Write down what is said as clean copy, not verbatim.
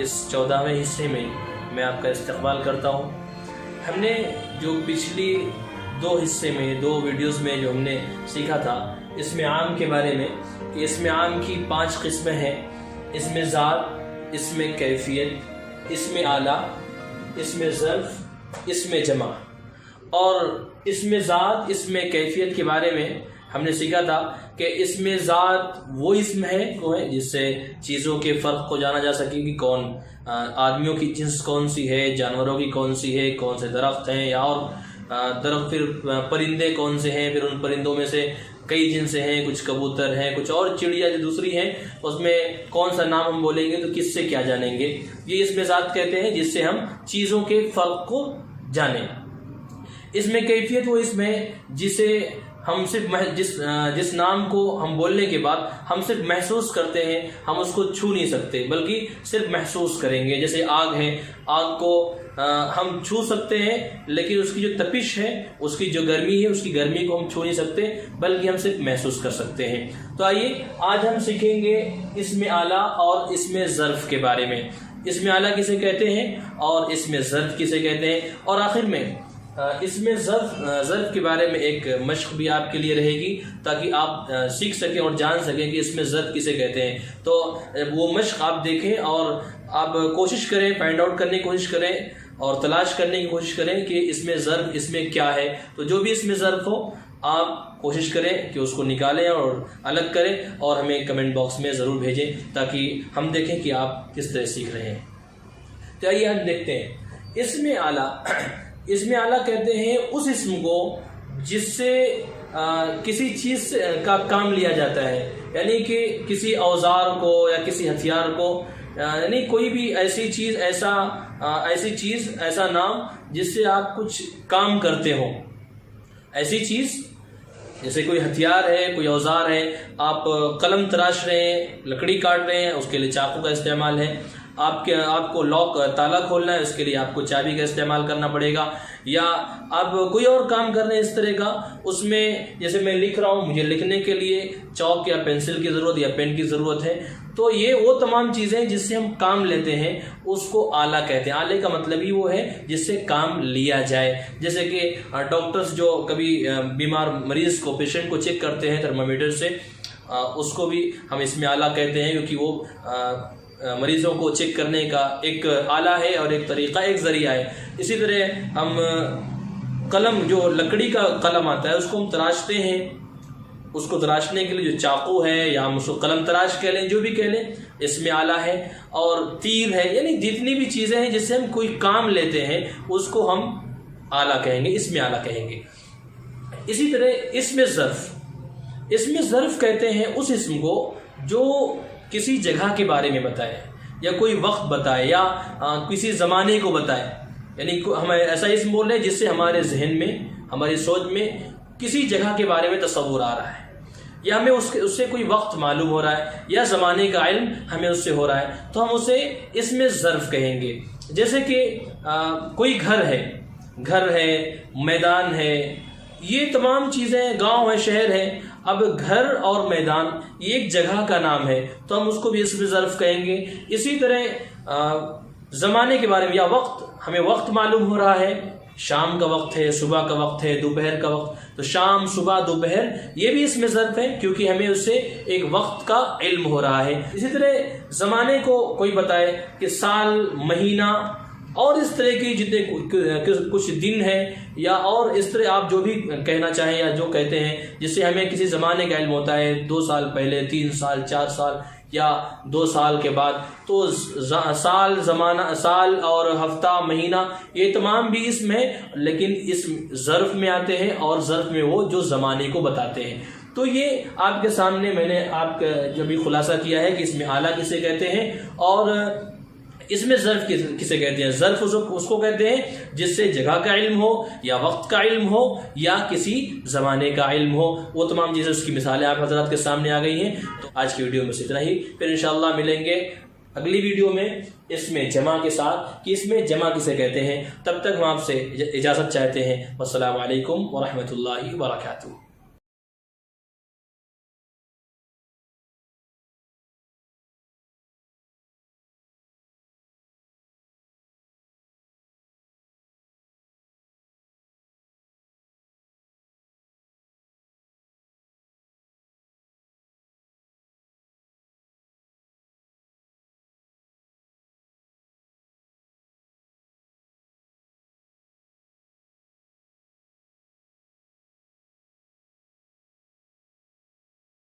इस 14वें हिस्से में मैं आपका इस्तकबाल करता हूँ। हमने जो पिछली 2 हिस्से में 2 वीडियोस में जो हमने सीखा था इसमें आम के बारे में कि इसमें आम की 5 किस्में हैं। इसमें ज़ात, इसमें कैफियत, इसमें आला, इसमें ज़र्फ़, इसमें जमा। और इसमें ज़ात, इसमें कैफियत के बारे में हमने सीखा था कि इसमें ज़ात वो इसम है जिससे चीज़ों के फ़र्क को जाना जा सके कि कौन आदमियों की जिन्स कौन सी है, जानवरों की कौन सी है, कौन से दरख्त हैं या और दरख्त, फिर परिंदे कौन से हैं, फिर उन परिंदों में से कई जिनसे हैं, कुछ कबूतर हैं, कुछ और चिड़िया जो दूसरी हैं उसमें कौन सा नाम हम बोलेंगे तो किससे क्या जानेंगे। ये इसमें ज़ात कहते हैं जिससे हम चीज़ों के फ़र्क को जानें। इसमें कैफियत वो इसमें जिसे हम सिर्फ जिस नाम को हम बोलने के बाद हम सिर्फ महसूस करते हैं, हम उसको छू नहीं सकते बल्कि सिर्फ महसूस करेंगे। जैसे आग है, आग को हम छू सकते हैं लेकिन उसकी जो तपिश है, उसकी जो गर्मी है, उसकी गर्मी को हम छू नहीं सकते बल्कि हम सिर्फ महसूस कर सकते हैं। तो आइए आज हम सीखेंगे इसमें आला और इसमें ज़र्फ़ के बारे में। इसमें आला किसे कहते हैं और इसमें ज़र्फ़ किसे कहते हैं, और आखिर में इसमें ज़र्फ़ के बारे में एक मश्क भी आपके लिए रहेगी ताकि आप सीख सकें और जान सकें कि इसमें ज़र्फ़ किसे कहते हैं। तो वो मश्क आप देखें और आप कोशिश करें, फाइंड आउट करने की कोशिश करें और तलाश करने की कोशिश करें कि इसमें ज़र्फ़ इसमें क्या है। तो जो भी इसमें ज़र्फ़ हो आप कोशिश करें कि उसको निकालें और अलग करें और हमें कमेंट बॉक्स में ज़रूर भेजें ताकि हम देखें कि आप किस तरह सीख रहे हैं। तो आइए हम देखते हैं इसमें आला। इसमें आला कहते हैं उस इस्म को जिससे किसी चीज़ का काम लिया जाता है, यानी कि किसी औजार को या किसी हथियार को, यानी कोई भी ऐसी चीज़, ऐसा नाम जिससे आप कुछ काम करते हो। ऐसी चीज़ जैसे कोई हथियार है, कोई औजार है, आप कलम तराश रहे हैं, लकड़ी काट रहे हैं, उसके लिए चाकू का इस्तेमाल है। आपको लॉक ताला खोलना है, उसके लिए आपको चाबी का इस्तेमाल करना पड़ेगा। या आप कोई और काम कर रहे हैं इस तरह का, उसमें जैसे मैं लिख रहा हूँ, मुझे लिखने के लिए चौक या पेंसिल की ज़रूरत या पेन की ज़रूरत है। तो ये वो तमाम चीज़ें जिससे हम काम लेते हैं उसको आला कहते हैं। आले का मतलब ही वो है जिससे काम लिया जाए। जैसे कि डॉक्टर्स जो कभी बीमार मरीज़ को, पेशेंट को चेक करते हैं थर्मामीटर से, उसको भी हम इसमें आला कहते हैं क्योंकि वो मरीज़ों को चेक करने का एक आला है और एक तरीक़ा, एक ज़रिया है। इसी तरह हम कलम, जो लकड़ी का कलम आता है, उसको हम तराशते हैं। उसको तराशने के लिए जो चाकू है या हम उसको कलम तराश कह लें, जो भी कह लें, इसमें आला है। और तीर है, यानी जितनी भी चीज़ें हैं जिससे हम कोई काम लेते हैं उसको हम आला कहेंगे, इसमें आला कहेंगे। इसी तरह इसमें ज़र्फ़ कहते हैं उस इस्म को जो किसी जगह के बारे में बताए या कोई वक्त बताए या किसी ज़माने को बताए। यानी हम ऐसा इसम बोल रहे हैं जिससे हमारे जहन में, हमारी सोच में किसी जगह के बारे में तस्वुर आ रहा है, या हमें उससे कोई वक्त मालूम हो रहा है, या ज़माने का इल्म हमें उससे हो रहा है, तो हम उसे इसमें ज़र्फ़ कहेंगे। जैसे कि कोई घर है, मैदान है, ये तमाम चीज़ें, गांव है, शहर है। अब घर और मैदान ये एक जगह का नाम है तो हम उसको भी इसमें ज़र्फ़ कहेंगे। इसी तरह ज़माने के बारे में या वक्त, हमें वक्त मालूम हो रहा है, शाम का वक्त है, सुबह का वक्त है, दोपहर का वक्त, तो शाम, सुबह, दोपहर ये भी इसमें ज़र्फ़ है क्योंकि हमें उससे एक वक्त का इल्म हो रहा है। इसी तरह ज़माने को कोई बताए कि साल, महीना और इस तरह की जितने कुछ दिन हैं, या और इस तरह आप जो भी कहना चाहें या जो कहते हैं, जिससे हमें किसी ज़माने का इल्म होता है, 2 साल पहले, 3 साल, 4 साल या 2 साल के बाद। तो साल, ज़माना, साल और हफ्ता, महीना ये तमाम भी इसमें है, लेकिन इस ज़र्फ़ में आते हैं और ज़र्फ़ में वो जो ज़माने को बताते हैं। तो ये आपके सामने मैंने आपका जो भी खुलासा किया है कि इसमें आला किसे कहते हैं और इसमें ज़र्फ़ किसे कहते हैं। ज़र्फ़ उसको कहते हैं जिससे जगह का इल्म हो या वक्त का इल्म हो या किसी ज़माने का इल्म हो। वो तमाम चीज़ें, उसकी मिसालें आप हज़रात के सामने आ गई हैं। तो आज की वीडियो में से इतना ही, फिर इंशाअल्लाह मिलेंगे अगली वीडियो में इसमें जमा के साथ कि इसमें जमा किसे कहते हैं। तब तक हम आपसे इजाज़त चाहते हैं। वस्सलामु अलैकुम व रहमतुल्लाहि व बरकातुहू।